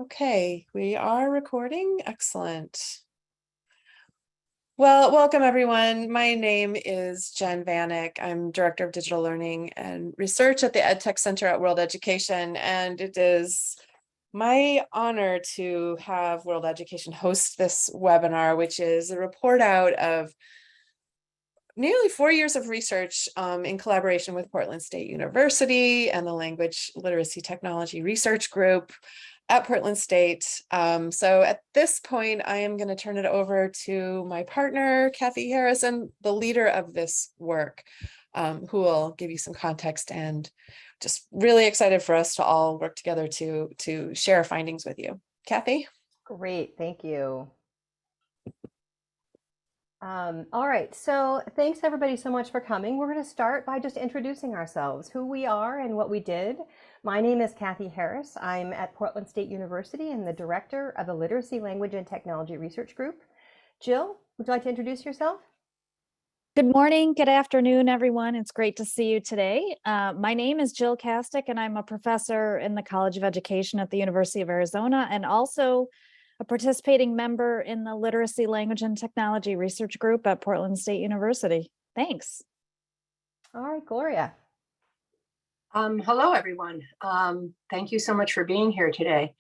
Okay, we are recording. Excellent. Well, welcome everyone. My name is Jen Vanek. I'm Director of Digital Learning and Research at the EdTech Center at World Education, and it is my honor to have World Education host this webinar, which is a report out of nearly 4 years of research in collaboration with Portland State University and the Language Literacy Technology Research Group at Portland State. So at this point, I am going to turn it over to my partner, Kathy Harrison, the leader of this work, who will give you some context, and just really excited for us to all work together to share findings with you. Kathy? Great, thank you. All right, so thanks everybody so much for coming. We're going to start by just introducing ourselves, who we are and what we did. My name is Kathy Harris. I'm at Portland State University and the director of the Literacy, Language, and Technology Research Group. Jill, would you like to introduce yourself? Good morning, good afternoon, everyone. It's great to see you today. My name is Jill Kastick, and I'm a professor in the College of Education at the University of Arizona, and also a participating member in the Literacy, Language, and Technology Research Group at Portland State University. Thanks. All right, Gloria. Hello, everyone. Thank you so much for being here today.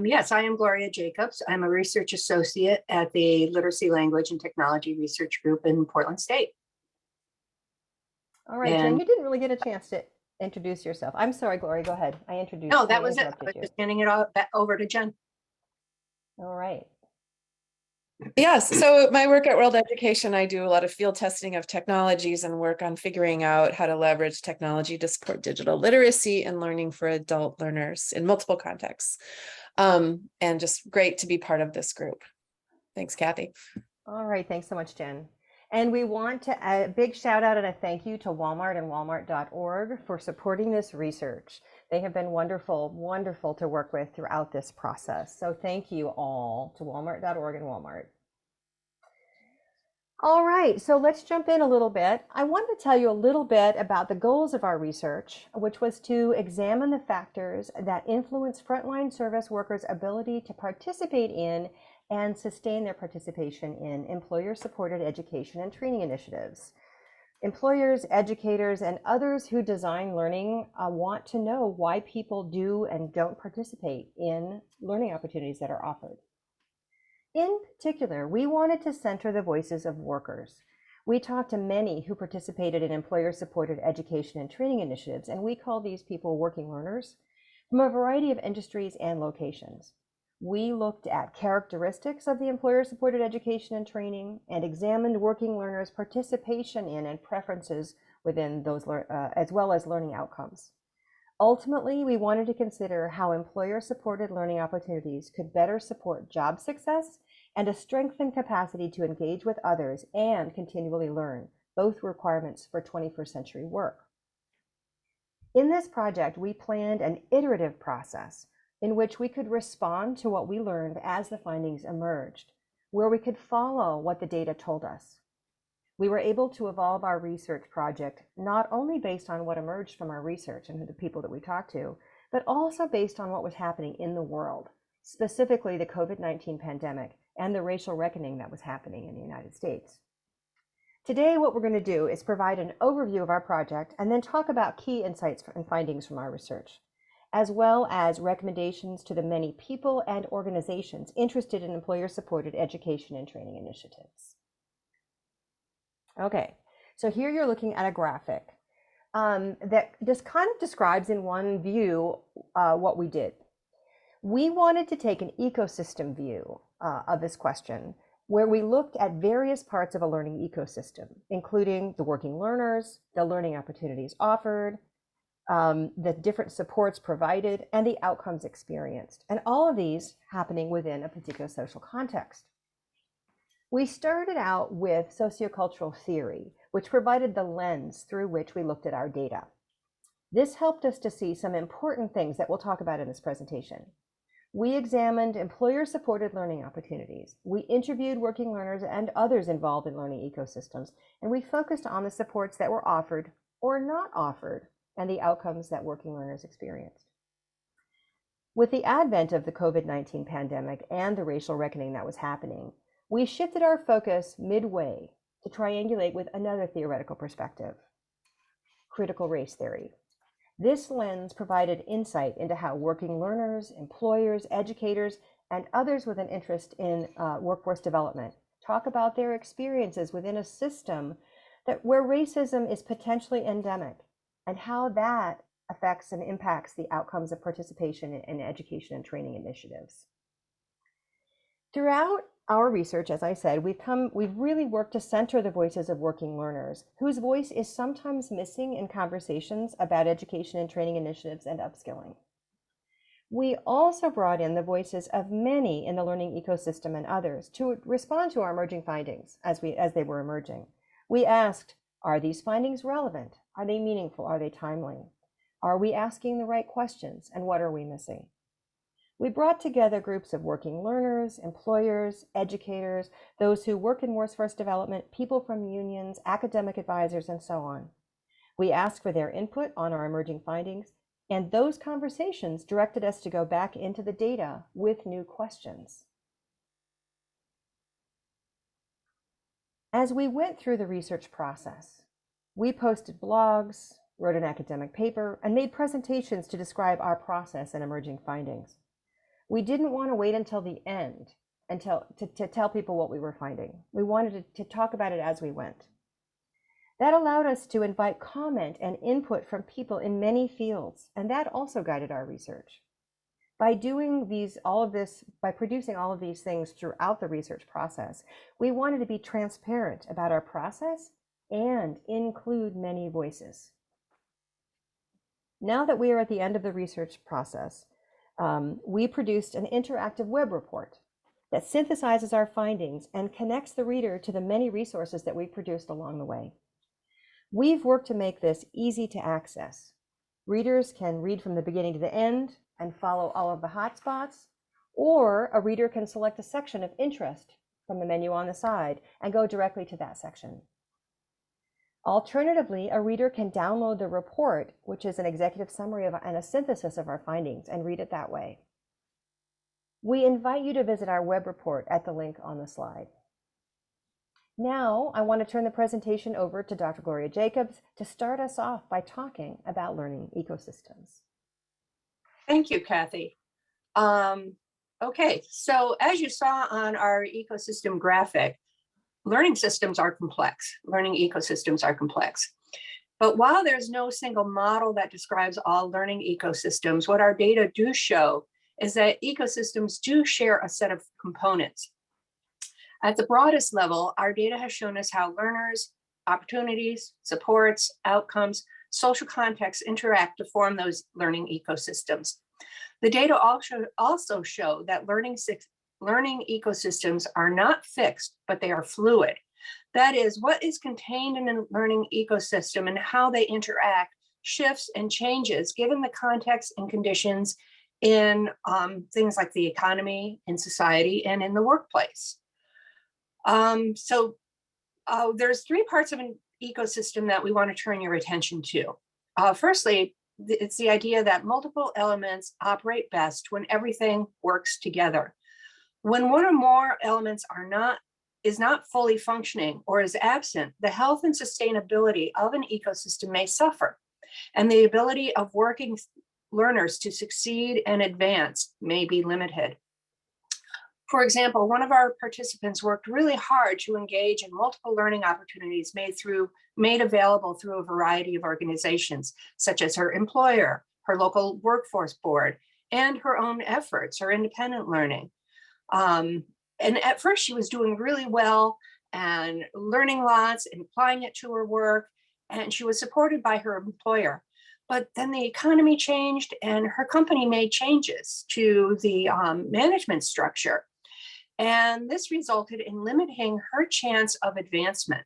Yes, I am Gloria Jacobs. I'm a research associate at the Literacy, Language, and Technology Research Group in Portland State. All right, Jen, you didn't really get a chance to introduce yourself. I'm sorry, Gloria, go ahead. I introduced you. No, that was it. I was just handing it all back over to Jen. All right. Yes, so my work at World Education, I do a lot of field testing of technologies and work on figuring out how to leverage technology to support digital literacy and learning for adult learners in multiple contexts. And just great to be part of this group. Thanks, Kathy. All right, thanks so much, Jen. And we want to a big shout out and a thank you to Walmart and walmart.org for supporting this research. They have been wonderful, wonderful to work with throughout this process. So thank you all to walmart.org and Walmart. All right, so let's jump in a little bit. I want to tell you a little bit about the goals of our research, which was to examine the factors that influence frontline service workers' ability to participate in and sustain their participation in employer-supported education and training initiatives. Employers, educators, and others who design learning want to know why people do and don't participate in learning opportunities that are offered. In particular, we wanted to center the voices of workers. We talked to many who participated in employer-supported education and training initiatives, and we call these people working learners, from a variety of industries and locations. We looked at characteristics of the employer-supported education and training and examined working learners' participation in and preferences within those, as well as learning outcomes. Ultimately, we wanted to consider how employer-supported learning opportunities could better support job success and a strengthened capacity to engage with others and continually learn, both requirements for 21st century work. In this project, we planned an iterative process in which we could respond to what we learned as the findings emerged, where we could follow what the data told us. We were able to evolve our research project not only based on what emerged from our research and the people that we talked to, but also based on what was happening in the world, specifically the COVID-19 pandemic and the racial reckoning that was happening in the United States. Today, what we're going to do is provide an overview of our project and then talk about key insights and findings from our research, as well as recommendations to the many people and organizations interested in employer-supported education and training initiatives. Okay, so here you're looking at a graphic that just kind of describes in one view what we did. We wanted to take an ecosystem view of this question, where we looked at various parts of a learning ecosystem, including the working learners, the learning opportunities offered, the different supports provided, and the outcomes experienced, and all of these happening within a particular social context. We started out with sociocultural theory, which provided the lens through which we looked at our data. This helped us to see some important things that we'll talk about in this presentation. We examined employer-supported learning opportunities. We interviewed working learners and others involved in learning ecosystems, and we focused on the supports that were offered or not offered and the outcomes that working learners experienced. With the advent of the COVID-19 pandemic and the racial reckoning that was happening, we shifted our focus midway to triangulate with another theoretical perspective, critical race theory. This lens provided insight into how working learners, employers, educators, and others with an interest in workforce development talk about their experiences within a system where racism is potentially endemic, and how that affects and impacts the outcomes of participation in education and training initiatives. Throughout our research, as I said, we've really worked to center the voices of working learners, whose voice is sometimes missing in conversations about education and training initiatives and upskilling. We also brought in the voices of many in the learning ecosystem and others to respond to our emerging findings as they were emerging. We asked, are these findings relevant? Are they meaningful? Are they timely? Are we asking the right questions? And what are we missing? We brought together groups of working learners, employers, educators, those who work in workforce development, people from unions, academic advisors, and so on. We asked for their input on our emerging findings, and those conversations directed us to go back into the data with new questions. As we went through the research process, we posted blogs, wrote an academic paper, and made presentations to describe our process and emerging findings. We didn't want to wait until the end to tell people what we were finding. We wanted to talk about it as we went. That allowed us to invite comment and input from people in many fields, and that also guided our research. By producing all of these things throughout the research process, we wanted to be transparent about our process and include many voices. Now that we are at the end of the research process, we produced an interactive web report that synthesizes our findings and connects the reader to the many resources that we've produced along the way. We've worked to make this easy to access. Readers can read from the beginning to the end and follow all of the hotspots, or a reader can select a section of interest from the menu on the side and go directly to that section. Alternatively, a reader can download the report, which is an executive summary and a synthesis of our findings, and read it that way. We invite you to visit our web report at the link on the slide. Now, I want to turn the presentation over to Dr. Gloria Jacobs to start us off by talking about learning ecosystems. Thank you, Kathy. Okay, so as you saw on our ecosystem graphic, learning systems are complex. Learning ecosystems are complex. But while there's no single model that describes all learning ecosystems, what our data do show is that ecosystems do share a set of components. At the broadest level, our data has shown us how learners, opportunities, supports, outcomes, social contexts interact to form those learning ecosystems. The data also show that learning ecosystems are not fixed, but they are fluid. That is, what is contained in a learning ecosystem and how they interact shifts and changes given the context and conditions in things like the economy, in society, and in the workplace. There's three parts of an ecosystem that we want to turn your attention to. Firstly, it's the idea that multiple elements operate best when everything works together. When one or more elements is not fully functioning or is absent, the health and sustainability of an ecosystem may suffer, and the ability of working learners to succeed and advance may be limited. For example, one of our participants worked really hard to engage in multiple learning opportunities made available through a variety of organizations, such as her employer, her local workforce board, and her own efforts, her independent learning. And at first she was doing really well and learning lots and applying it to her work, and she was supported by her employer. But then the economy changed and her company made changes to the management structure. And this resulted in limiting her chance of advancement.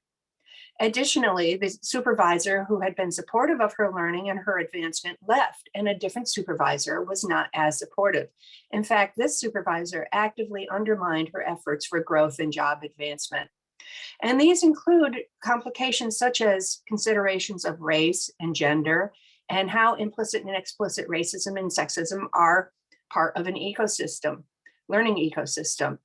Additionally, the supervisor who had been supportive of her learning and her advancement left, and a different supervisor was not as supportive. In fact, this supervisor actively undermined her efforts for growth and job advancement. And these include complications such as considerations of race and gender, and how implicit and explicit racism and sexism are part of an ecosystem, learning ecosystem.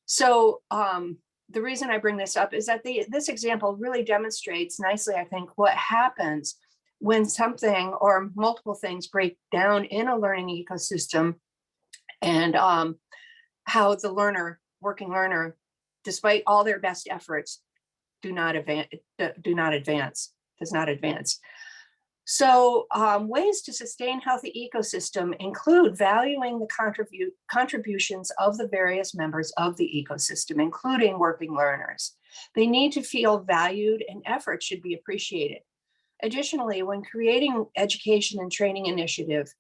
So the reason I bring this up is that this example really demonstrates nicely, I think, what happens when something or multiple things break down in a learning ecosystem, and how the working learner, despite all their best efforts, does not advance. So ways to sustain healthy ecosystem include valuing the contributions of the various members of the ecosystem, including working learners. They need to feel valued and effort should be appreciated. Additionally, when creating education and training initiative,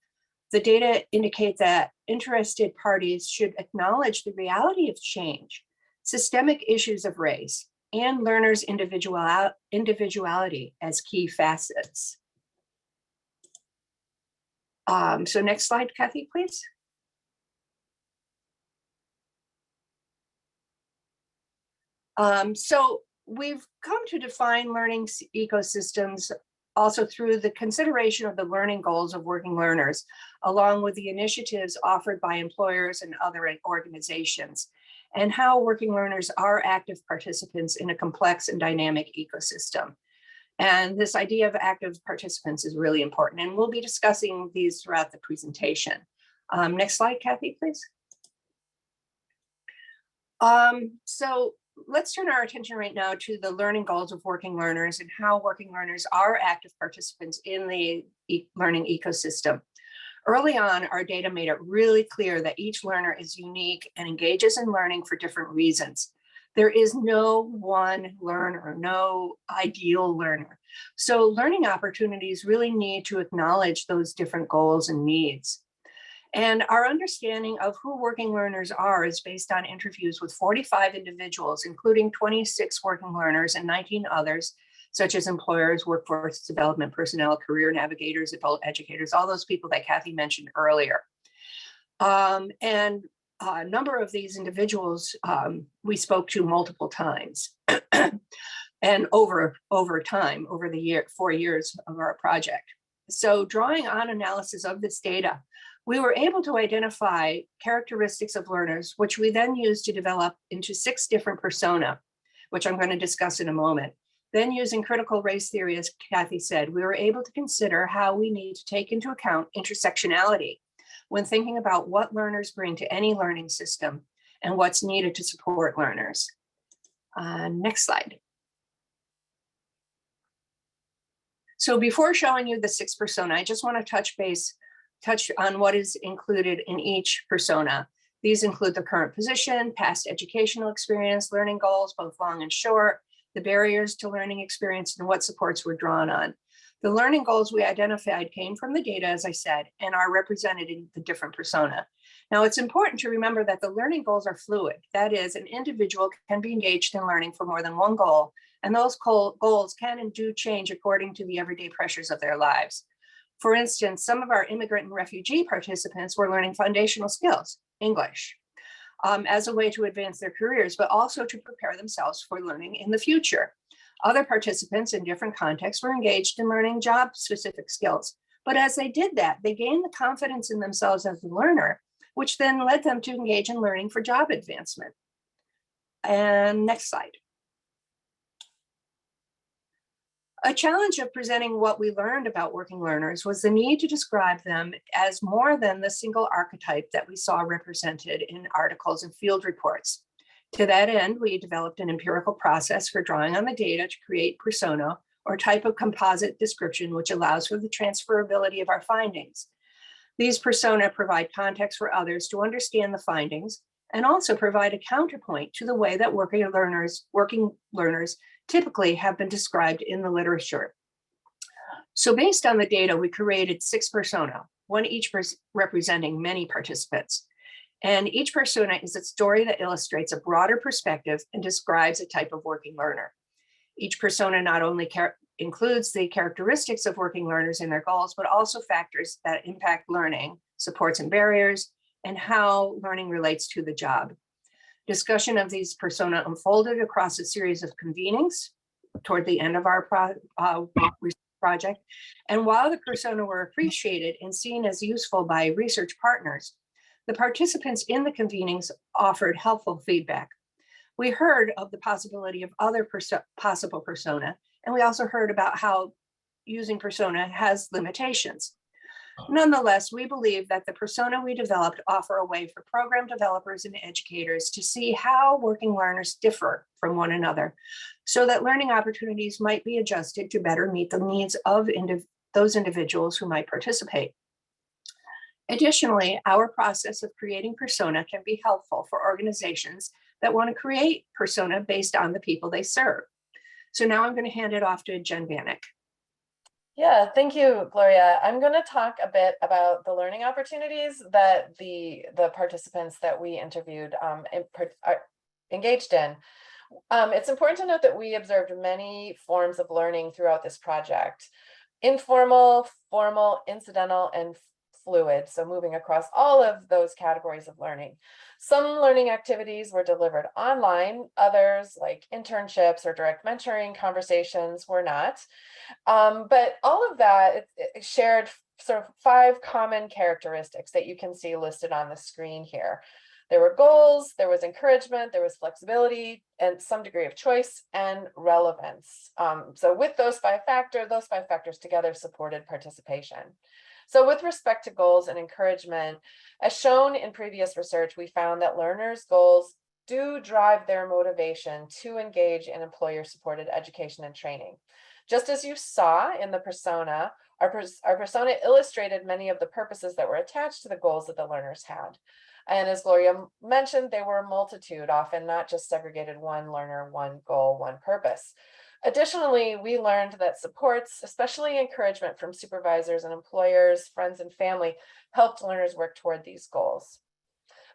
the data indicate that interested parties should acknowledge the reality of change, systemic issues of race, and learners' individuality as key facets. So next slide, Kathy, please. So we've come to define learning ecosystems also through the consideration of the learning goals of working learners, along with the initiatives offered by employers and other organizations, and how working learners are active participants in a complex and dynamic ecosystem. And this idea of active participants is really important, and we'll be discussing these throughout the presentation. Next slide, Kathy, please. So let's turn our attention right now to the learning goals of working learners and how working learners are active participants in the learning ecosystem. Early on, our data made it really clear that each learner is unique and engages in learning for different reasons. There is no one learner, no ideal learner. So learning opportunities really need to acknowledge those different goals and needs. And our understanding of who working learners are is based on interviews with 45 individuals, including 26 working learners and 19 others, such as employers, workforce development personnel, career navigators, adult educators, all those people that Kathy mentioned earlier. And a number of these individuals we spoke to multiple times and over time, over the 4 years of our project. So drawing on analysis of this data, we were able to identify characteristics of learners, which we then used to develop into 6 different persona, which I'm going to discuss in a moment. Then using critical race theory, as Kathy said, we were able to consider how we need to take into account intersectionality when thinking about what learners bring to any learning system and what's needed to support learners. Next slide. So before showing you the 6 persona, I just want to touch on what is included in each persona. These include the current position, past educational experience, learning goals, both long and short, the barriers to learning experience, and what supports were drawn on. The learning goals we identified came from the data, as I said, and are represented in the different persona. Now, it's important to remember that the learning goals are fluid. That is, an individual can be engaged in learning for more than one goal, and those goals can and do change according to the everyday pressures of their lives. For instance, some of our immigrant and refugee participants were learning foundational skills, English, as a way to advance their careers, but also to prepare themselves for learning in the future. Other participants in different contexts were engaged in learning job-specific skills. But as they did that, they gained the confidence in themselves as a learner, which then led them to engage in learning for job advancement. And next slide. A challenge of presenting what we learned about working learners was the need to describe them as more than the single archetype that we saw represented in articles and field reports. To that end, we developed an empirical process for drawing on the data to create persona, or type of composite description, which allows for the transferability of our findings. These persona provide context for others to understand the findings and also provide a counterpoint to the way that working learners typically have been described in the literature. So based on the data, we created 6 persona, one each representing many participants. And each persona is a story that illustrates a broader perspective and describes a type of working learner. Each persona not only includes the characteristics of working learners and their goals, but also factors that impact learning, supports and barriers, and how learning relates to the job. Discussion of these persona unfolded across a series of convenings toward the end of our project. And while the persona were appreciated and seen as useful by research partners, The participants in the convenings offered helpful feedback. We heard of the possibility of other possible persona, and we also heard about how using persona has limitations. Nonetheless, we believe that the persona we developed offer a way for program developers and educators to see how working learners differ from one another, so that learning opportunities might be adjusted to better meet the needs of those individuals who might participate. Additionally, our process of creating persona can be helpful for organizations that want to create persona based on the people they serve. So now I'm going to hand it off to Jen Vanek. Yeah, thank you, Gloria. I'm going to talk a bit about the learning opportunities that the participants that we interviewed are engaged in. It's important to note that we observed many forms of learning throughout this project: informal, formal, incidental, and fluid, so moving across all of those categories of learning. Some learning activities were delivered online, others, like internships or direct mentoring conversations, were not. But all of that it shared sort of 5 common characteristics that you can see listed on the screen here. There were goals, there was encouragement, there was flexibility, and some degree of choice and relevance. So with those 5 factors together supported participation. So with respect to goals and encouragement, as shown in previous research, we found that learners' goals do drive their motivation to engage in employer-supported education and training. Just as you saw in the persona, our persona illustrated many of the purposes that were attached to the goals that the learners had. And as Gloria mentioned, they were a multitude, often not just segregated one learner, one goal, one purpose. Additionally, we learned that supports, especially encouragement from supervisors and employers, friends, and family, helped learners work toward these goals.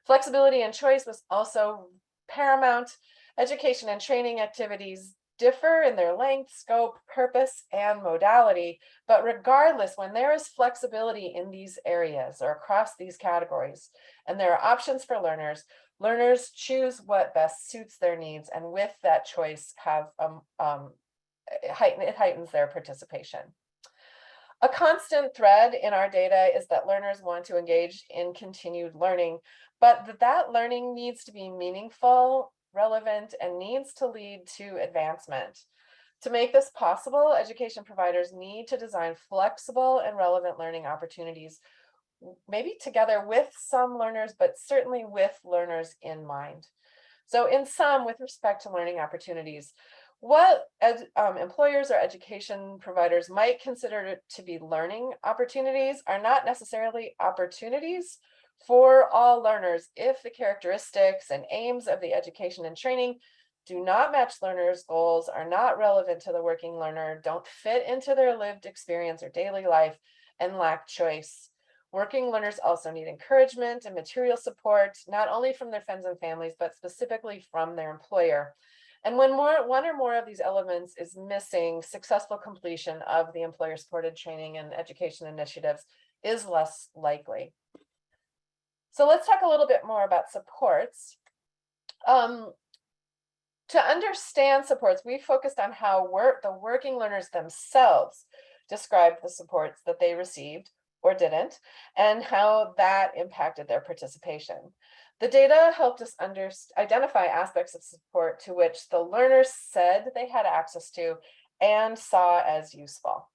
Flexibility and choice was also paramount. Education and training activities differ in their length, scope, purpose, and modality, but regardless, when there is flexibility in these areas or across these categories, and there are options for learners choose what best suits their needs, and with that choice have it heightens their participation. A constant thread in our data is that learners want to engage in continued learning, but that learning needs to be meaningful, relevant, and needs to lead to advancement. To make this possible, education providers need to design flexible and relevant learning opportunities, maybe together with some learners, but certainly with learners in mind. So in sum, with respect to learning opportunities, what employers or education providers might consider to be learning opportunities are not necessarily opportunities for all learners if the characteristics and aims of the education and training do not match learners' goals, are not relevant to the working learner, don't fit into their lived experience or daily life, and lack choice. Working learners also need encouragement and material support, not only from their friends and families, but specifically from their employer. And when one or more of these elements is missing, successful completion of the employer-supported training and education initiatives is less likely. So let's talk a little bit more about supports. To understand supports, we focused on how the working learners themselves described the supports that they received or didn't, and how that impacted their participation. The data helped us identify aspects of support to which the learners said they had access to and saw as useful.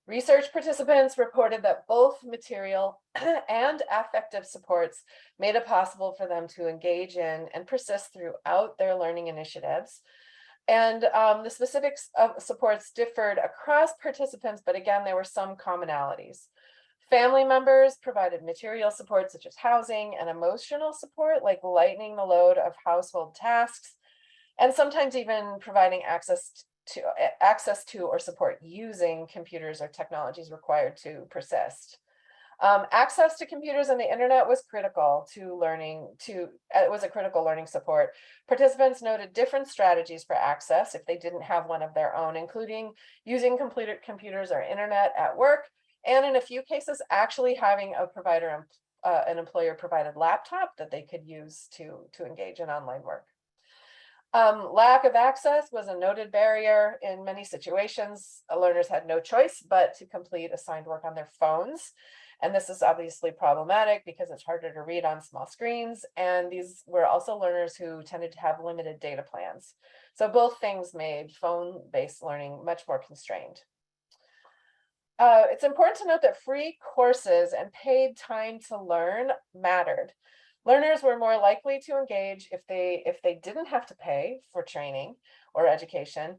Research participants reported that both material and affective supports made it possible for them to engage in and persist throughout their learning initiatives. And the specifics of supports differed across participants, but again, there were some commonalities. Family members provided material support such as housing, and emotional support like lightening the load of household tasks, and sometimes even providing access to or support using computers or technologies required to persist. Access to computers and the internet was critical to learning. It was a critical learning support. Participants noted different strategies for access if they didn't have one of their own, including using computers or internet at work, and in a few cases, actually having an employer provided laptop that they could use to engage in online work. Lack of access was a noted barrier in many situations. Learners had no choice but to complete assigned work on their phones. And this is obviously problematic because it's harder to read on small screens. And these were also learners who tended to have limited data plans. So both things made phone-based learning much more constrained. It's important to note that free courses and paid time to learn mattered. Learners were more likely to engage if they didn't have to pay for training or education,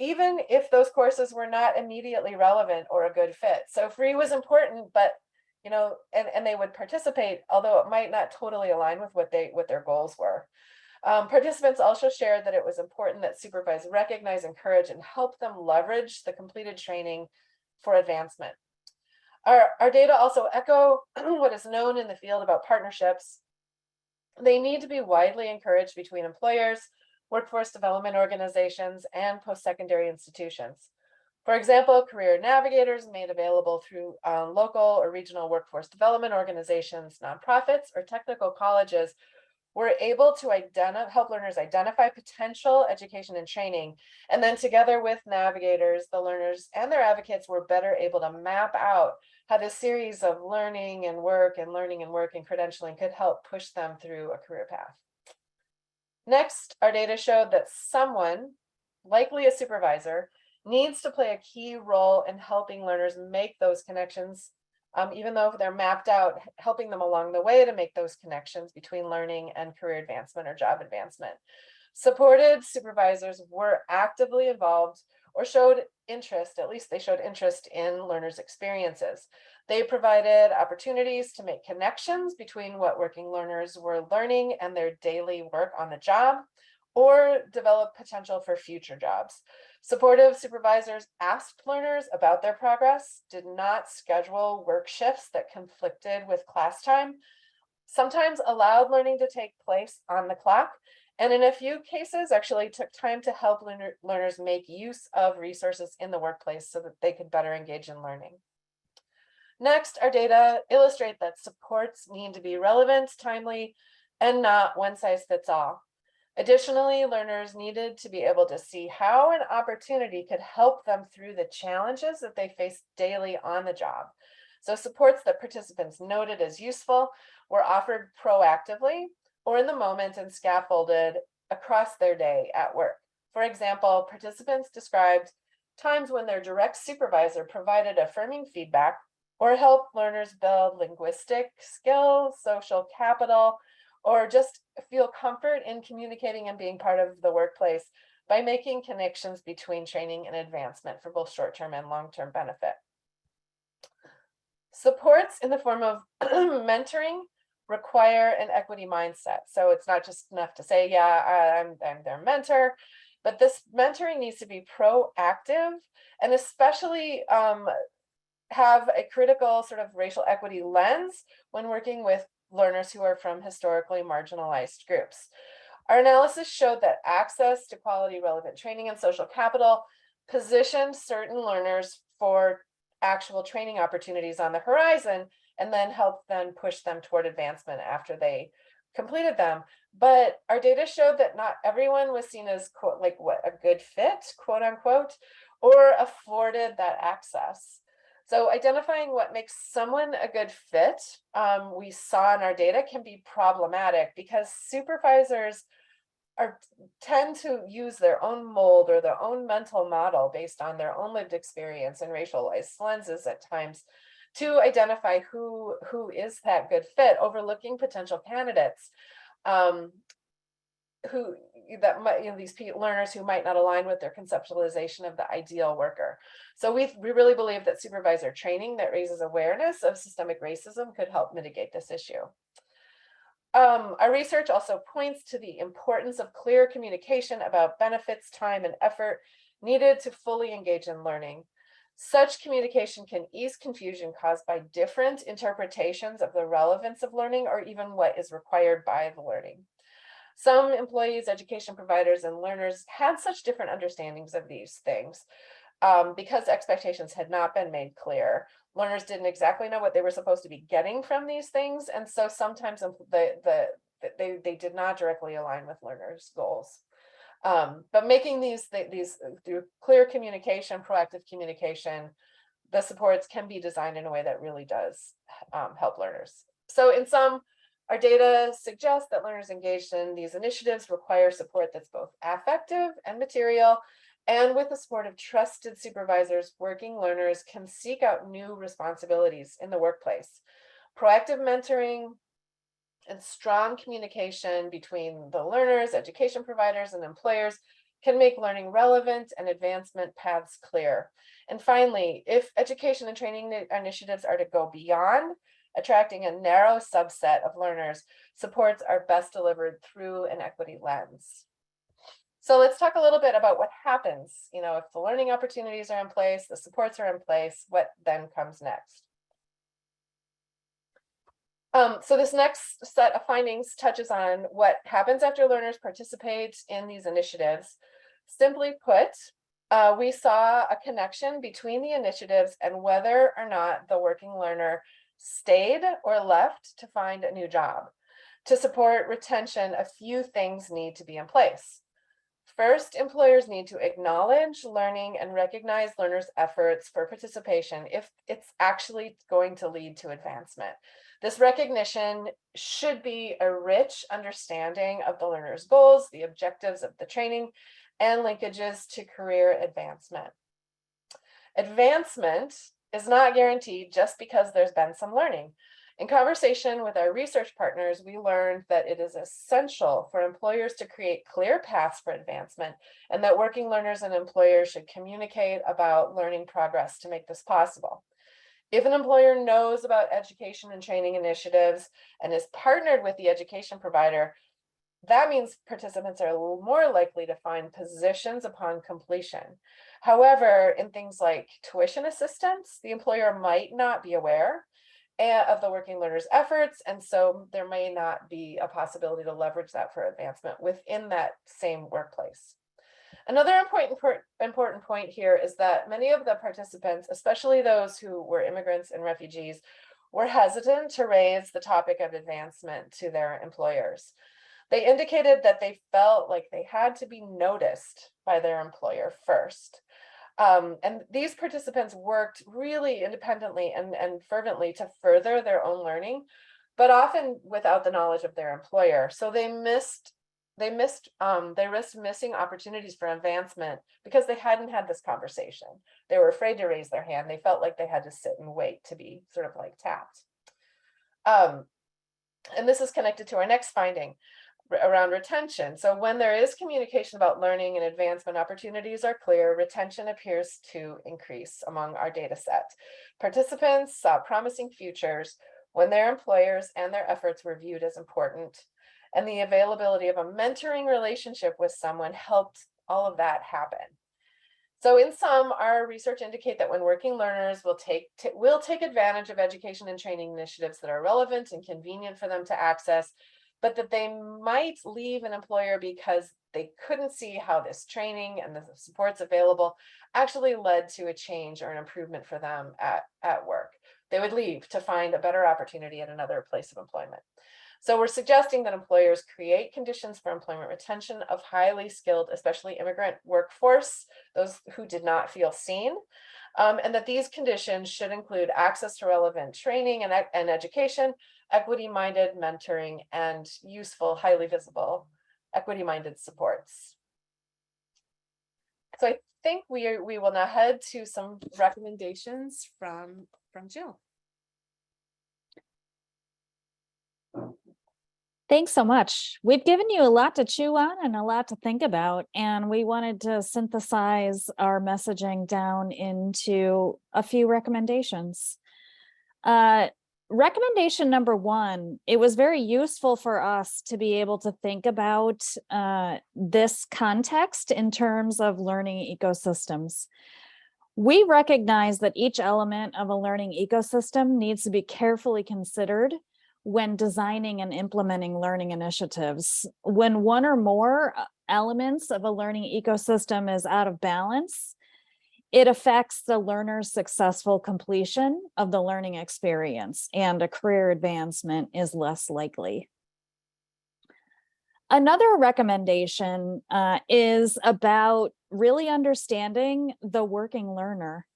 even if those courses were not immediately relevant or a good fit. So free was important, but and they would participate, although it might not totally align with what their goals were. Participants also shared that it was important that supervisors recognize, encourage, and help them leverage the completed training for advancement. Our data also echo what is known in the field about partnerships. They need to be widely encouraged between employers, workforce development organizations, and post-secondary institutions. For example, career navigators made available through local or regional workforce development organizations, nonprofits, or technical colleges were able to help learners identify potential education and training. And then together with navigators, the learners and their advocates were better able to map out how this series of learning and work and credentialing could help push them through a career path. Next, our data showed that someone, likely a supervisor, needs to play a key role in helping learners make those connections, even though they're mapped out, helping them along the way to make those connections between learning and career advancement or job advancement. Supported supervisors were actively involved or showed interest, at least they showed interest in learners' experiences. They provided opportunities to make connections between what working learners were learning and their daily work on the job, or develop potential for future jobs. Supportive supervisors asked learners about their progress, did not schedule work shifts that conflicted with class time, sometimes allowed learning to take place on the clock, and in a few cases actually took time to help learners make use of resources in the workplace so that they could better engage in learning. Next, our data illustrate that supports need to be relevant, timely, and not one size fits all. Additionally, learners needed to be able to see how an opportunity could help them through the challenges that they face daily on the job. So supports that participants noted as useful were offered proactively or in the moment and scaffolded across their day at work. For example, participants described times when their direct supervisor provided affirming feedback or helped learners build linguistic skills, social capital, or just feel comfort in communicating and being part of the workplace by making connections between training and advancement for both short-term and long-term benefit. Supports in the form of mentoring require an equity mindset. So it's not just enough to say, yeah, I'm their mentor, but this mentoring needs to be proactive and especially have a critical sort of racial equity lens when working with learners who are from historically marginalized groups. Our analysis showed that access to quality relevant training and social capital positioned certain learners for actual training opportunities on the horizon and then helped them push them toward advancement after they completed them. But our data showed that not everyone was seen as quote, like what a good fit, quote unquote, or afforded that access. So identifying what makes someone a good fit, we saw in our data can be problematic because supervisors tend to use their own mold or their own mental model based on their own lived experience and racialized lenses at times to identify who is that good fit, overlooking potential candidates these learners who might not align with their conceptualization of the ideal worker. So we really believe that supervisor training that raises awareness of systemic racism could help mitigate this issue. Our research also points to the importance of clear communication about benefits, time, and effort needed to fully engage in learning. Such communication can ease confusion caused by different interpretations of the relevance of learning or even what is required by the learning. Some employees, education providers, and learners had such different understandings of these things because expectations had not been made clear. Learners didn't exactly know what they were supposed to be getting from these things, and so sometimes they did not directly align with learners' goals. But making these through clear communication, proactive communication, the supports can be designed in a way that really does help learners. So in sum, our data suggests that learners engaged in these initiatives require support that's both affective and material. And with the support of trusted supervisors, working learners can seek out new responsibilities in the workplace. Proactive mentoring and strong communication between the learners, education providers, and employers can make learning relevant and advancement paths clear. And finally, if education and training initiatives are to go beyond attracting a narrow subset of learners, supports are best delivered through an equity lens. So let's talk a little bit about what happens, if the learning opportunities are in place, the supports are in place, what then comes next. So this next set of findings touches on what happens after learners participate in these initiatives. Simply put, we saw a connection between the initiatives and whether or not the working learner stayed or left to find a new job. To support retention, a few things need to be in place. First, employers need to acknowledge learning and recognize learners' efforts for participation if it's actually going to lead to advancement. This recognition should be a rich understanding of the learner's goals, the objectives of the training, and linkages to career advancement. Advancement is not guaranteed just because there's been some learning. In conversation with our research partners, we learned that it is essential for employers to create clear paths for advancement, and that working learners and employers should communicate about learning progress to make this possible. If an employer knows about education and training initiatives and is partnered with the education provider, that means participants are more likely to find positions upon completion. However, in things like tuition assistance, the employer might not be aware of the working learner's efforts, and so there may not be a possibility to leverage that for advancement within that same workplace. Another important point here is that many of the participants, especially those who were immigrants and refugees, were hesitant to raise the topic of advancement to their employers. They indicated that they felt like they had to be noticed by their employer first. And these participants worked really independently and fervently to further their own learning, but often without the knowledge of their employer. So they risked missing opportunities for advancement because they hadn't had this conversation. They were afraid to raise their hand. They felt like they had to sit and wait to be sort of like tapped. And this is connected to our next finding around retention. So when there is communication about learning and advancement opportunities are clear, retention appears to increase among our data set. Participants saw promising futures when their employers and their efforts were viewed as important, and the availability of a mentoring relationship with someone helped all of that happen. So in sum, our research indicate that when working learners will take advantage of education and training initiatives that are relevant and convenient for them to access, but that they might leave an employer because they couldn't see how this training and the supports available actually led to a change or an improvement for them at work. They would leave to find a better opportunity at another place of employment. So we're suggesting that employers create conditions for employment retention of highly skilled, especially immigrant workforce, those who did not feel seen, and that these conditions should include access to relevant training and education, equity-minded mentoring, and useful, highly visible, equity-minded supports. So I think we will now head to some recommendations from Jill. Thanks so much. We've given you a lot to chew on and a lot to think about, and we wanted to synthesize our messaging down into a few recommendations. Recommendation number one, it was very useful for us to be able to think about this context in terms of learning ecosystems. We recognize that each element of a learning ecosystem needs to be carefully considered when designing and implementing learning initiatives. When one or more elements of a learning ecosystem is out of balance, it affects the learner's successful completion of the learning experience, and a career advancement is less likely. Another recommendation is about really understanding the working learner.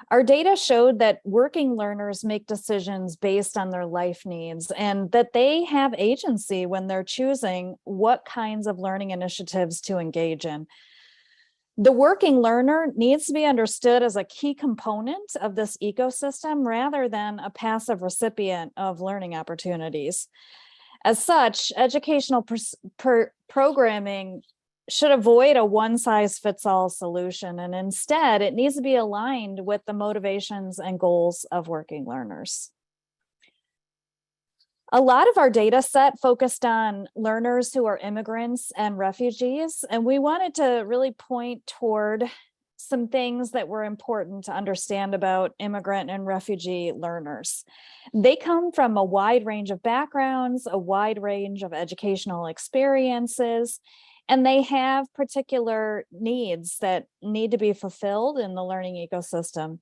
Our data showed that working learners make decisions based on their life needs and that they have agency when they're choosing what kinds of learning initiatives to engage in. The working learner needs to be understood as a key component of this ecosystem rather than a passive recipient of learning opportunities. As such, educational programming should avoid a one-size-fits-all solution, and instead it needs to be aligned with the motivations and goals of working learners. A lot of our data set focused on learners who are immigrants and refugees, and we wanted to really point toward some things that were important to understand about immigrant and refugee learners. They come from a wide range of backgrounds, a wide range of educational experiences, and they have particular needs that need to be fulfilled in the learning ecosystem.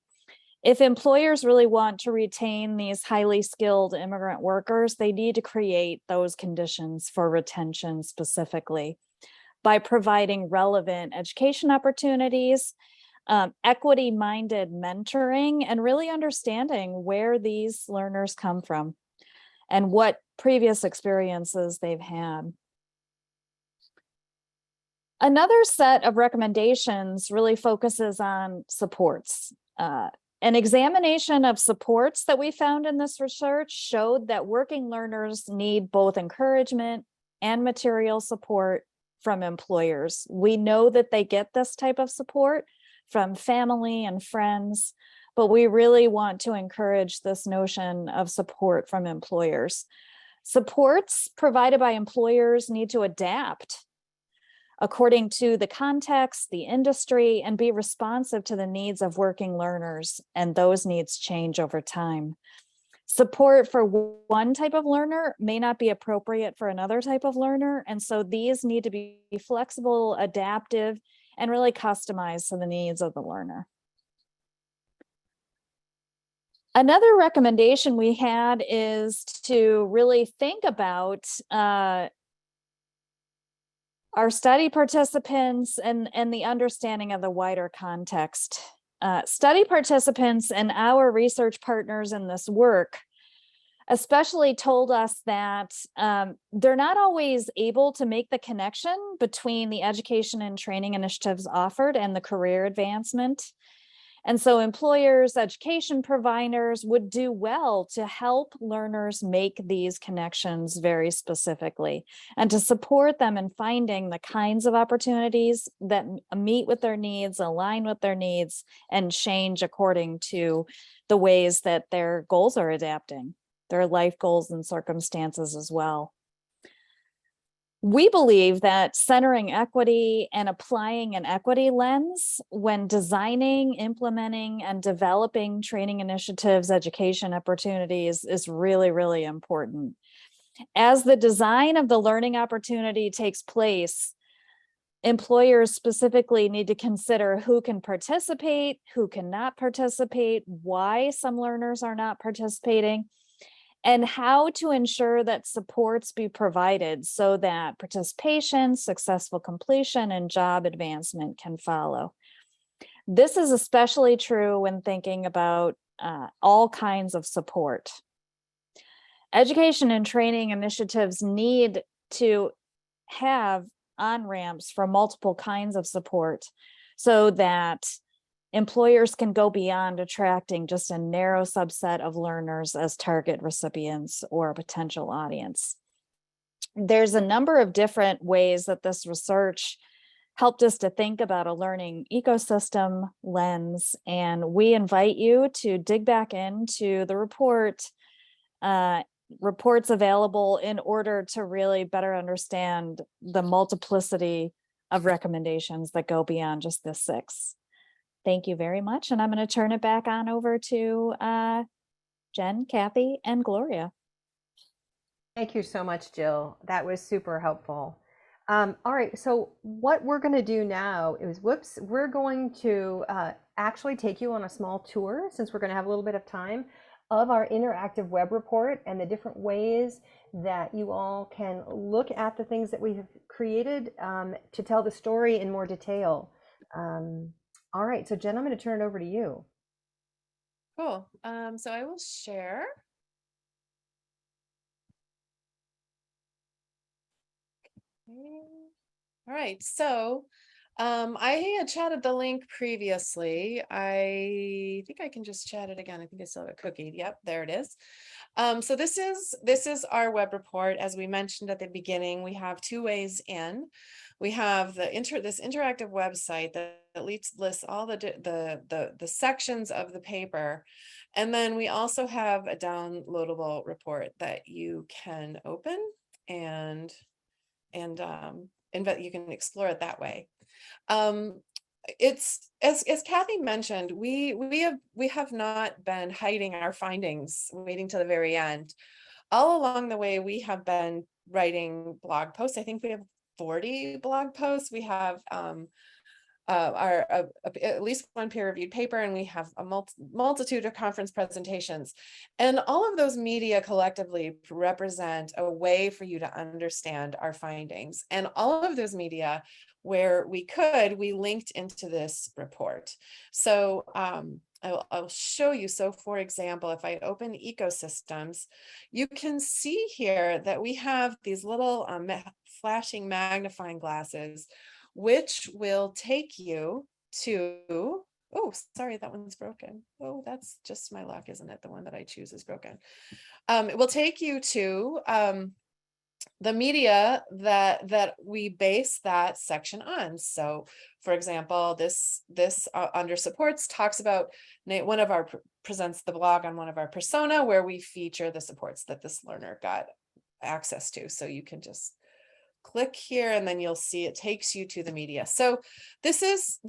If employers really want to retain these highly skilled immigrant workers, they need to create those conditions for retention specifically by providing relevant education opportunities, equity-minded mentoring, and really understanding where these learners come from and what previous experiences they've had. Another set of recommendations really focuses on supports. An examination of supports that we found in this research showed that working learners need both encouragement and material support from employers. We know that they get this type of support from family and friends, but we really want to encourage this notion of support from employers. Supports provided by employers need to adapt according to the context, the industry, and be responsive to the needs of working learners, and those needs change over time. Support for one type of learner may not be appropriate for another type of learner, and so these need to be flexible, adaptive, and really customized to the needs of the learner. Another recommendation we had is to really think about our study participants and the understanding of the wider context. Study participants and our research partners in this work especially told us that they're not always able to make the connection between the education and training initiatives offered and the career advancement. And so employers, education providers would do well to help learners make these connections very specifically and to support them in finding the kinds of opportunities that meet with their needs, align with their needs, and change according to the ways that their goals are adapting, their life goals and circumstances as well. We believe that centering equity and applying an equity lens when designing, implementing, and developing training initiatives, education opportunities is really, really important. As the design of the learning opportunity takes place, employers specifically need to consider who can participate, who cannot participate, why some learners are not participating, and how to ensure that supports be provided so that participation, successful completion, and job advancement can follow. This is especially true when thinking about all kinds of support. Education and training initiatives need to have on-ramps for multiple kinds of support so that employers can go beyond attracting just a narrow subset of learners as target recipients or a potential audience. There's a number of different ways that this research helped us to think about a learning ecosystem lens, and we invite you to dig back into the reports available in order to really better understand the multiplicity of recommendations that go beyond just the 6. Thank you very much. And I'm going to turn it back on over to Jen, Kathy, and Gloria. Thank you so much, Jill. That was super helpful. All right, so what we're going to do now is, we're going to actually take you on a small tour, since we're going to have a little bit of time, of our interactive web report and the different ways that you all can look at the things that we have created to tell the story in more detail. All right, so Jen, I'm going to turn it over to you. Cool. So I will share. Okay. All right, so I had chatted the link previously. I think I can just chat it again. I think I still have a cookie. Yep, there it is. So this is our web report. As we mentioned at the beginning, we have two ways in. We have this interactive website that lists all the sections of the paper, and then we also have a downloadable report that you can open and you can explore it that way. It's as Kathy mentioned, we have not been hiding our findings, waiting to the very end. All along the way, we have been writing blog posts. I think we have 40 blog posts. We have at least one peer-reviewed paper, and we have a multitude of conference presentations. And all of those media collectively represent a way for you to understand our findings. And all of those media, where we linked into this report. So I'll show you. So for example, if I open ecosystems, you can see here that we have these little flashing magnifying glasses, which will take you to, oh, sorry, that one's broken. Oh, that's just my luck, isn't it? The one that I choose is broken. It will take you to the media that we base that section on. So for example, this under supports talks about one of our presents the blog on one of our persona, where we feature the supports that this learner got access to. So you can just click here and then you'll see it takes you to the media. So this is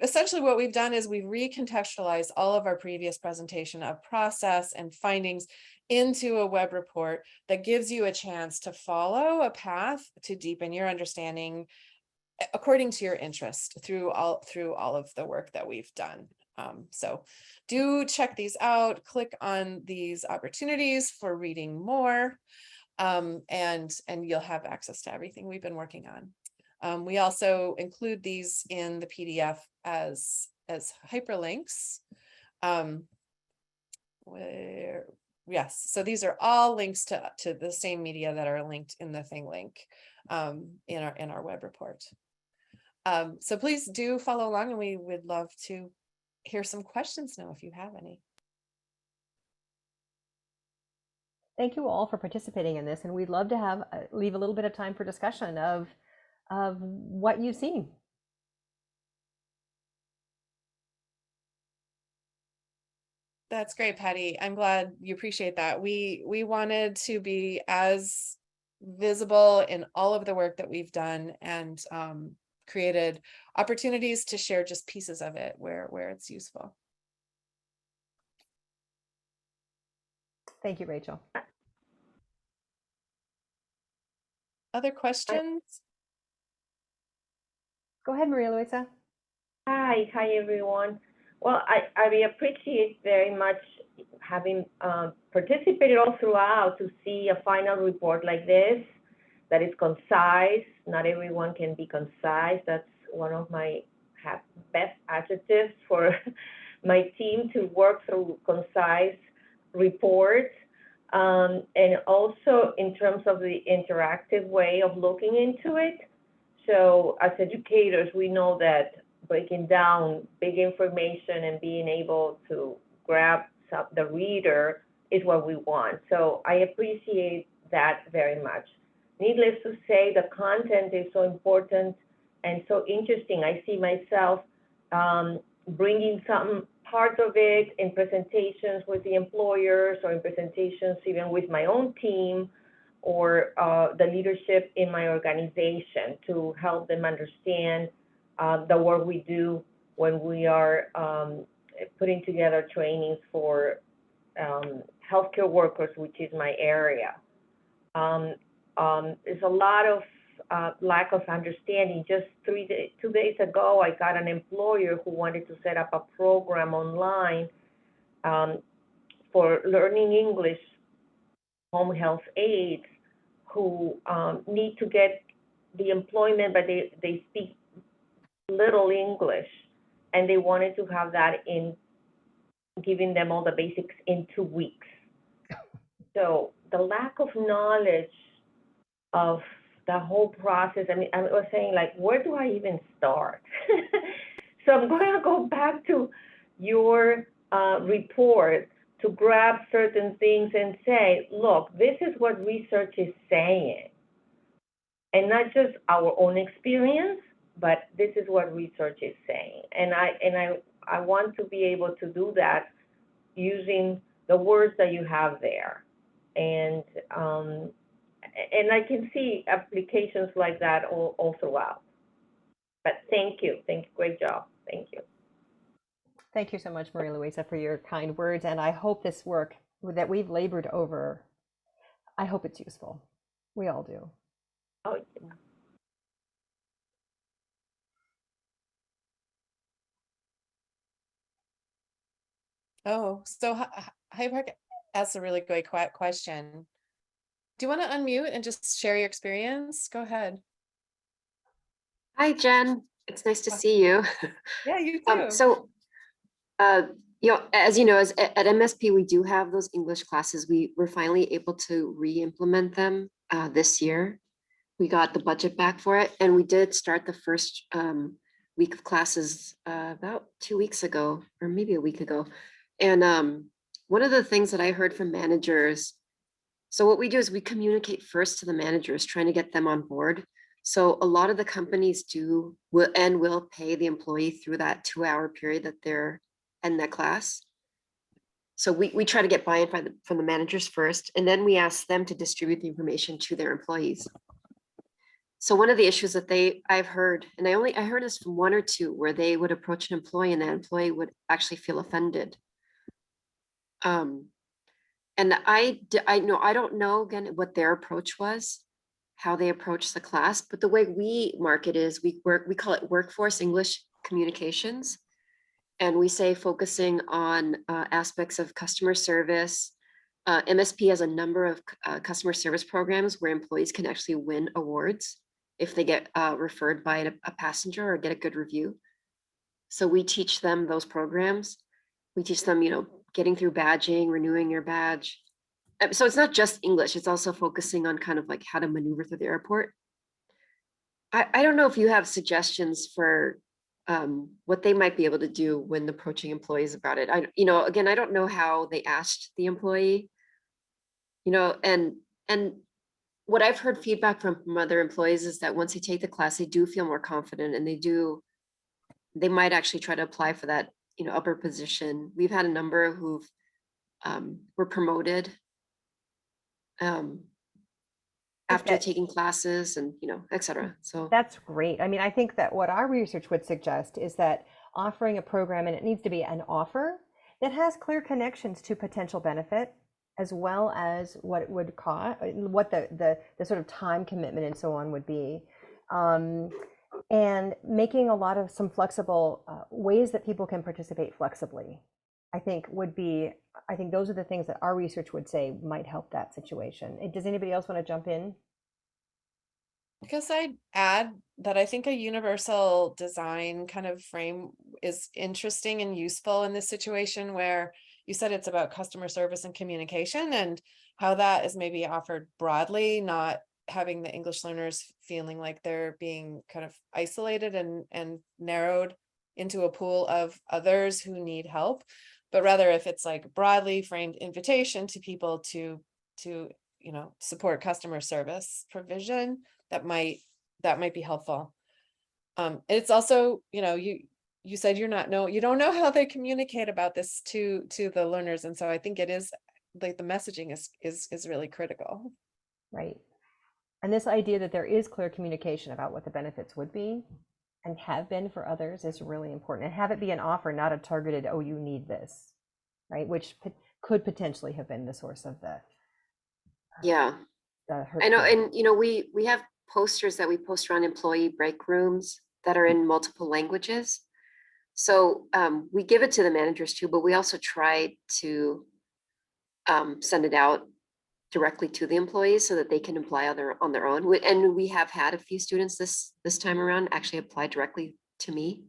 essentially what we've done is we've recontextualized all of our previous presentation of process and findings into a web report that gives you a chance to follow a path to deepen your understanding according to your interest through all of the work that we've done. So do check these out, click on these opportunities for reading more. And you'll have access to everything we've been working on. We also include these in the PDF as hyperlinks. Yes, so these are all links to the same media that are linked in the thing link in our web report. So please do follow along, and we would love to hear some questions now if you have any. Thank you all for participating in this, and we'd love to have leave a little bit of time for discussion of what you've seen. That's great, Patty. I'm glad you appreciate that. We wanted to be as visible in all of the work that we've done, and created opportunities to share just pieces of it where it's useful. Thank you, Rachel. Other questions? Go ahead, Maria Luisa. Hi everyone. Well, I appreciate very much having participated all throughout to see a final report like this that is concise. Not everyone can be concise. That's one of my best adjectives for my team, to work through concise reports. And also in terms of the interactive way of looking into it. So as educators, we know that breaking down big information and being able to grab the reader is what we want. So I appreciate that very much. Needless to say, the content is so important and so interesting. I see myself bringing some part of it in presentations with the employers, or in presentations even with my own team, or the leadership in my organization, to help them understand the work we do when we are putting together trainings for healthcare workers, which is my area. There's a lot of lack of understanding. Just 2 days ago, I got an employer who wanted to set up a program online for learning English, home health aides who need to get the employment, but they speak little English, and they wanted to have that in giving them all the basics in 2 weeks. So the lack of knowledge of the whole process, I mean, I was saying, like, where do I even start? So I'm going to go back to your report to grab certain things and say, look, this is what research is saying. And not just our own experience, but this is what research is saying. And I want to be able to do that using the words that you have there. And I can see applications like that all throughout. But thank you, great job, thank you. Thank you so much, Maria Luisa, for your kind words. And I hope this work that we've labored over, I hope it's useful. We all do. Oh, yeah. Oh, so Hyde Park asked a really great question. Do you want to unmute and just share your experience? Go ahead. Hi, Jen. It's nice to see you. Yeah, you too. As you know, at MSP, we do have those English classes. We were finally able to re-implement them this year. We got the budget back for it, and we did start the first week of classes about 2 weeks ago, or maybe a week ago. And one of the things that I heard from managers, so what we do is we communicate first to the managers, trying to get them on board. So a lot of the companies will pay the employee through that 2-hour period that they're in that class. So we try to get buy-in from the managers first, and then we ask them to distribute the information to their employees. So one of the issues that I've heard, and I heard this from 1 or 2, where they would approach an employee and that employee would actually feel offended. And I don't know again what their approach was, how they approach the class, but the way we market is we call it workforce English communications. And we say focusing on aspects of customer service. MSP has a number of customer service programs where employees can actually win awards if they get referred by a passenger or get a good review. So we teach them those programs. We teach them, getting through badging, renewing your badge. So it's not just English, it's also focusing on kind of like how to maneuver through the airport. I don't know if you have suggestions for what they might be able to do when approaching employees about it. Again, I don't know how they asked the employee, and what I've heard feedback from other employees is that once they take the class, they do feel more confident, and they might actually try to apply for that, upper position. We've had a number who've were promoted after taking classes and, et cetera. So that's great. I mean, I think that what our research would suggest is that offering a program, and it needs to be an offer that has clear connections to potential benefit, as well as what it would cost, what the sort of time commitment and so on would be. And making a lot of some flexible ways that people can participate flexibly, I think those are the things that our research would say might help that situation. Does anybody else want to jump in? I guess I'd add that I think a universal design kind of frame is interesting and useful in this situation, where you said it's about customer service and communication, and how that is maybe offered broadly, not having the English learners feeling like they're being kind of isolated and narrowed into a pool of others who need help, but rather if it's like broadly framed invitation to people to support customer service provision, that might be helpful. It's also, you said you don't know how they communicate about this to the learners, and so I think it is like the messaging is really critical. Right. And this idea that there is clear communication about what the benefits would be and have been for others is really important, and have it be an offer, not a targeted, oh, you need this, right? Which could potentially have been the source of the I know. And we have posters that we post around employee break rooms that are in multiple languages. So we give it to the managers too, but we also try to send it out directly to the employees so that they can apply on their own. And we have had a few students this time around actually apply directly to me.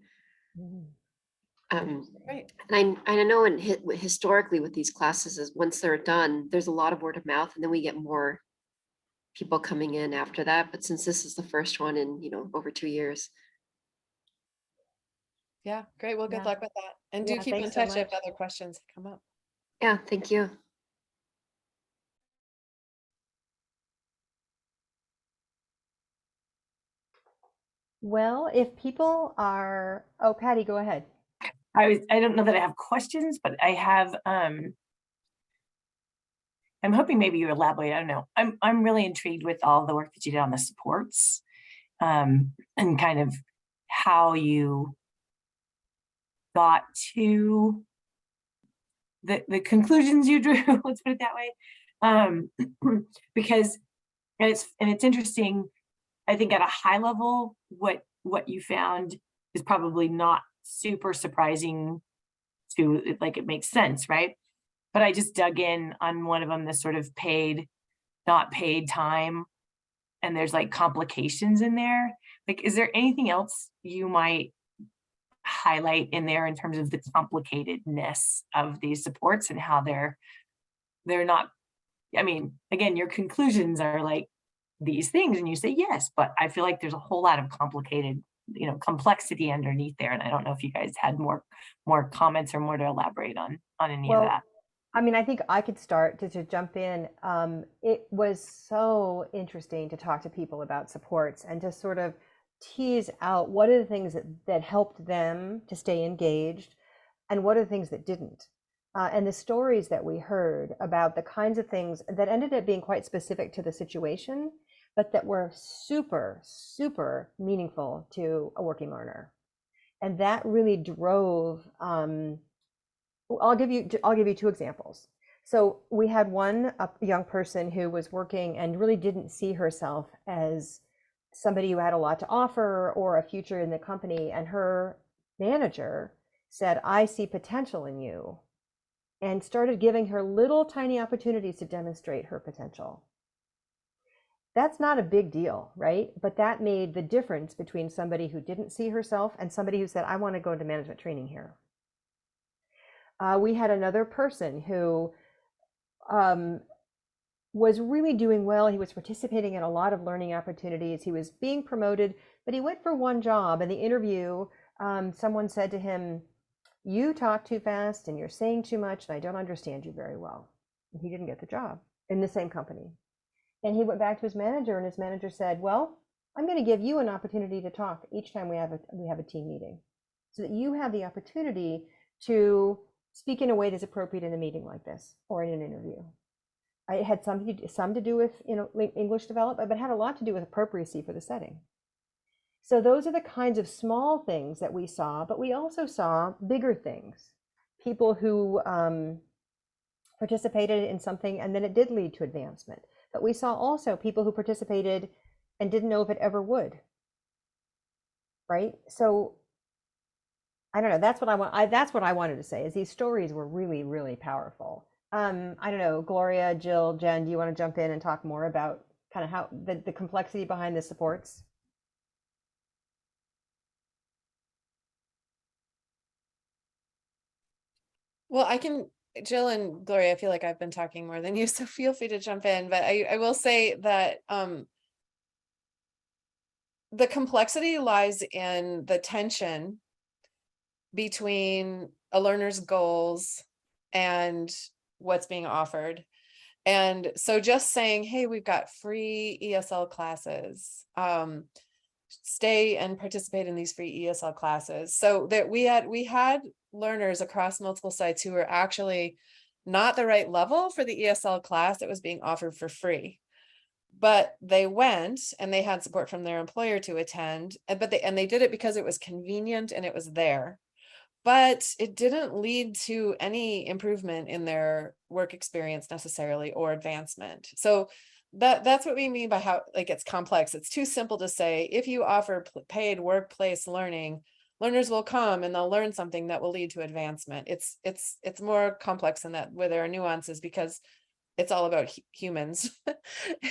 Right. And I know historically with these classes is once they're done, there's a lot of word of mouth and then we get more people coming in after that. But since this is the first one in, over 2 years. Yeah, great. Well, good Yeah. luck with that. And do Yeah, keep in thanks so touch if much. other questions come up. Yeah, thank you. Well, if people are, oh, Patty, go ahead. I don't know that I have questions, but I have I'm hoping maybe you elaborate. I don't know. I'm really intrigued with all the work that you did on the supports, and kind of how you got to the conclusions you drew. Let's put it that way. Because it's interesting. I think at a high level, what you found is probably not super surprising to, like, it makes sense, right? But I just dug in on one of them, the sort of paid, not paid time, and there's like complications in there. Like, is there anything else you might highlight in there in terms of the complicatedness of these supports and how they're not, I mean, again, your conclusions are like these things and you say yes, but I feel like there's a whole lot of complicated, complexity underneath there. And I don't know if you guys had more comments or more to elaborate on any of Well, that. I mean, I think I could start to jump in. It was so interesting to talk to people about supports and to sort of tease out what are the things that helped them to stay engaged and what are the things that didn't. And the stories that we heard about the kinds of things that ended up being quite specific to the situation, but that were super, super meaningful to a working learner. And that really drove, I'll give you two examples. So we had a young person who was working and really didn't see herself as somebody who had a lot to offer or a future in the company. And her manager said, I see potential in you, and started giving her little tiny opportunities to demonstrate her potential. That's not a big deal, right? But that made the difference between somebody who didn't see herself and somebody who said, I want to go into management training here. We had another person who was really doing well. He was participating in a lot of learning opportunities. He was being promoted, but he went for one job. In the interview, someone said to him, you talk too fast and you're saying too much and I don't understand you very well. And he didn't get the job in the same company. And he went back to his manager, and his manager said, well, I'm going to give you an opportunity to talk each time we have a team meeting, so that you have the opportunity to speak in a way that's appropriate in a meeting like this or in an interview. It had some to do with English development, but it had a lot to do with appropriacy for the setting. So those are the kinds of small things that we saw, but we also saw bigger things. People who participated in something and then it did lead to advancement. But we saw also people who participated and didn't know if it ever would. Right? So I don't know. That's what I want. That's what I wanted to say. Is these stories were really, really powerful. I don't know, Gloria, Jill, Jen, do you want to jump in and talk more about kind of how the complexity behind the supports? Well, Jill and Gloria, I feel like I've been talking more than you, so feel free to jump in. But I will say that the complexity lies in the tension between a learner's goals and what's being offered. And so just saying, hey, we've got free ESL classes, stay and participate in these free ESL classes. So that we had learners across multiple sites who were actually not the right level for the ESL class that was being offered for free. But they went and they had support from their employer to attend, but they did it because it was convenient and it was there. But it didn't lead to any improvement in their work experience necessarily or advancement. So that's what we mean by how, like, it's complex. It's too simple to say, if you offer paid workplace learning, learners will come and they'll learn something that will lead to advancement. It's more complex than that, where there are nuances, because it's all about humans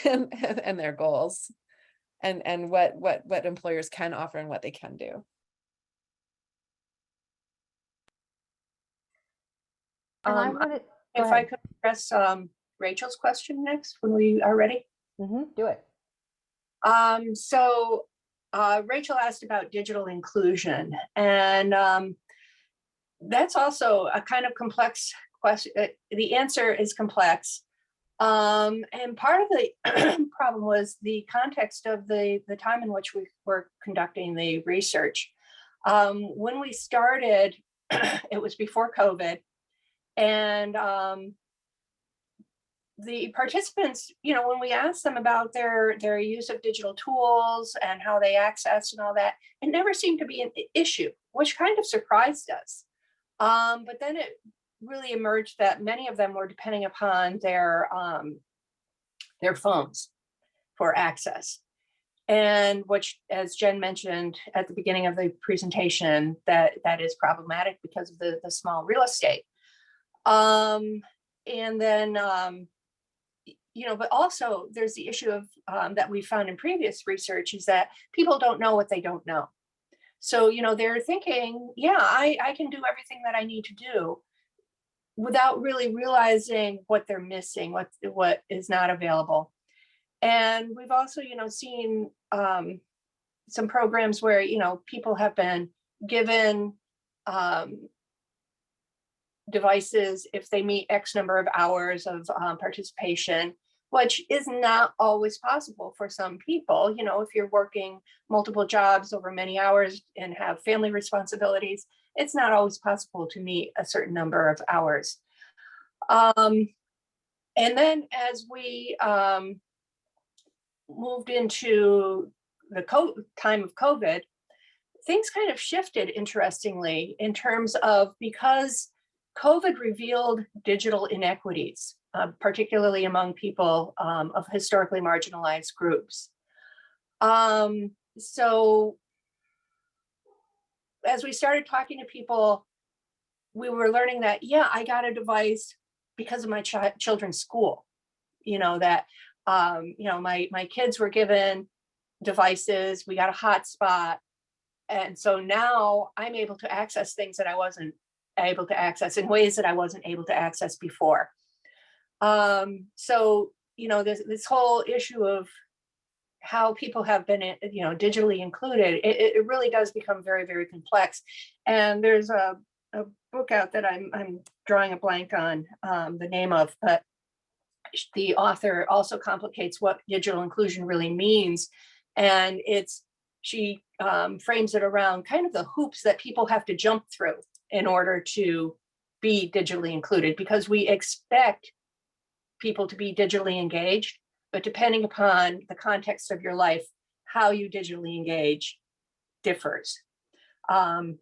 and their goals and what employers can offer and what they can do. And I Um, wanted, go If I ahead. could address Rachel's question next, when we are ready. Do it. So Rachel asked about digital inclusion, and that's also a kind of complex question. The answer is complex. And part of the problem was the context of the time in which we were conducting the research. When we started, it was before COVID, and the participants, when we asked them about their use of digital tools and how they access and all that, it never seemed to be an issue, which kind of surprised us. But then it really emerged that many of them were depending upon their phones for access. And which, as Jen mentioned at the beginning of the presentation, that is problematic because of the small real estate. And then, but also there's the issue of that we found in previous research is that people don't know what they don't know. So, they're thinking, yeah, I can do everything that I need to do without really realizing what they're missing, what is not available. And we've also, seen some programs where, people have been given devices if they meet X number of hours of participation, which is not always possible for some people. If you're working multiple jobs over many hours and have family responsibilities, it's not always possible to meet a certain number of hours. And then as we moved into the time of COVID, things kind of shifted, interestingly, in terms of, because COVID revealed digital inequities, particularly among people of historically marginalized groups. So as we started talking to people, we were learning that, yeah, I got a device because of my children's school, that, my kids were given devices, we got a hotspot. And so now I'm able to access things that I wasn't able to access in ways that I wasn't able to access before. So, this whole issue of how people have been, digitally included, it really does become very, very complex. And there's a book out that I'm drawing a blank on the name of, but the author also complicates what digital inclusion really means. And she frames it around kind of the hoops that people have to jump through in order to be digitally included, because we expect people to be digitally engaged, but depending upon the context of your life, how you digitally engage differs. And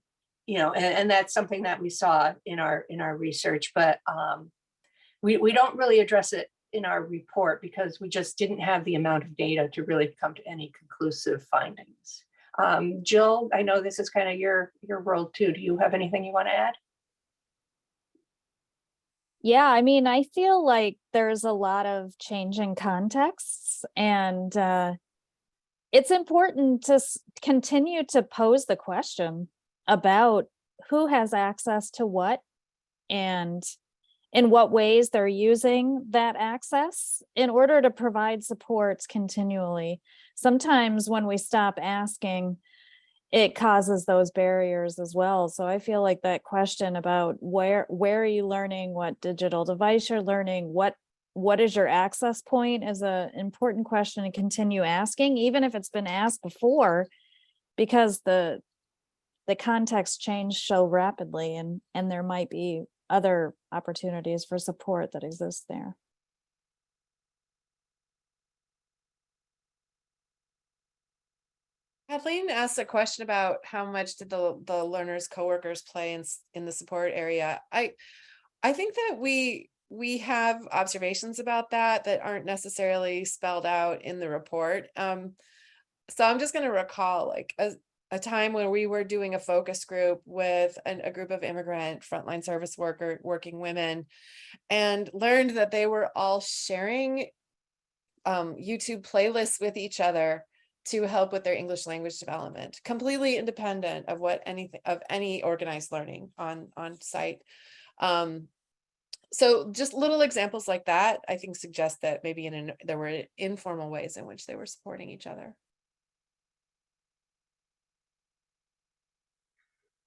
that's something that we saw in our research, but we don't really address it in our report because we just didn't have the amount of data to really come to any conclusive findings. Jill, I know this is kind of your world too. Do you have anything you want to add? Yeah, I mean, I feel like there's a lot of changing contexts, and it's important to continue to pose the question about who has access to what and in what ways they're using that access in order to provide supports continually. Sometimes when we stop asking, it causes those barriers as well. So I feel like that question about where are you learning, what digital device you're learning, what is your access point, is an important question to continue asking, even if it's been asked before, because the context changed so rapidly, and there might be other opportunities for support that exist there. Kathleen asked a question about how much did the learners' coworkers play in the support area. I think that we have observations about that aren't necessarily spelled out in the report. So I'm just going to recall like a time when we were doing a focus group with a group of immigrant frontline service working women, and learned that they were all sharing YouTube playlists with each other to help with their English language development, completely independent of any organized learning on site. So just little examples like that, I think, suggest that maybe there were informal ways in which they were supporting each other.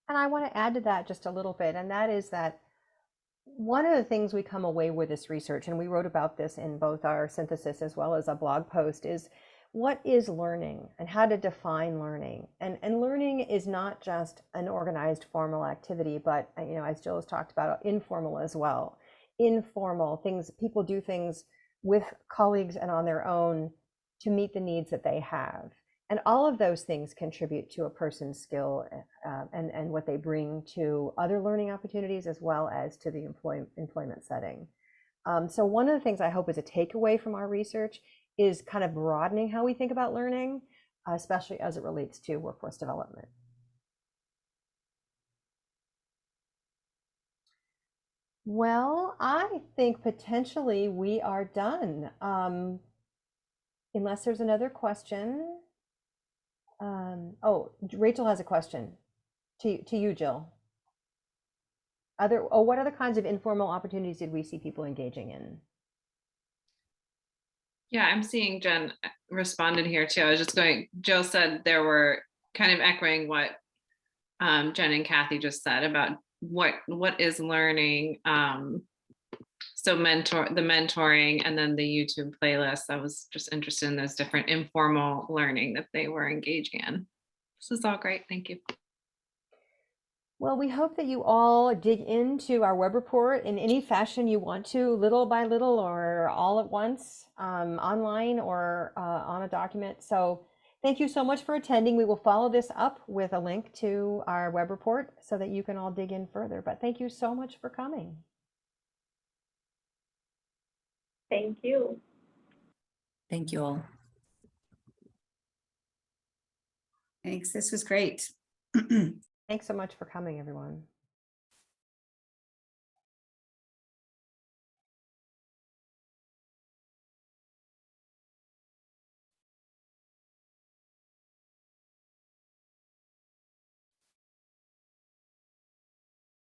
And I want to add to that just a little bit, and that is that one of the things we come away with this research, and we wrote about this in both our synthesis as well as a blog post, is what is learning and how to define learning. And learning is not just an organized formal activity, but as Jill has talked about, informal as well. Informal things, people do things with colleagues and on their own to meet the needs that they have. And all of those things contribute to a person's skill and what they bring to other learning opportunities as well as to the employment setting. So one of the things I hope is a takeaway from our research is kind of broadening how we think about learning, especially as it relates to workforce development. Well, I think potentially we are done. Unless there's another question. Oh, Rachel has a question to you, Jill. What other kinds of informal opportunities did we see people engaging in? Yeah, I'm seeing Jen responded here too. I was just going, Jill said there were kind of echoing what Jen and Kathy just said about what is learning. So the mentoring and then the YouTube playlist. I was just interested in those different informal learning that they were engaging in. This is all great. Thank you. Well, we hope that you all dig into our web report in any fashion you want to, little by little or all at once, online or on a document. So thank you so much for attending. We will follow this up with a link to our web report so that you can all dig in further. But thank you so much for coming. Thank you. Thank you all. Thanks. This was great. Thanks so much for coming, everyone.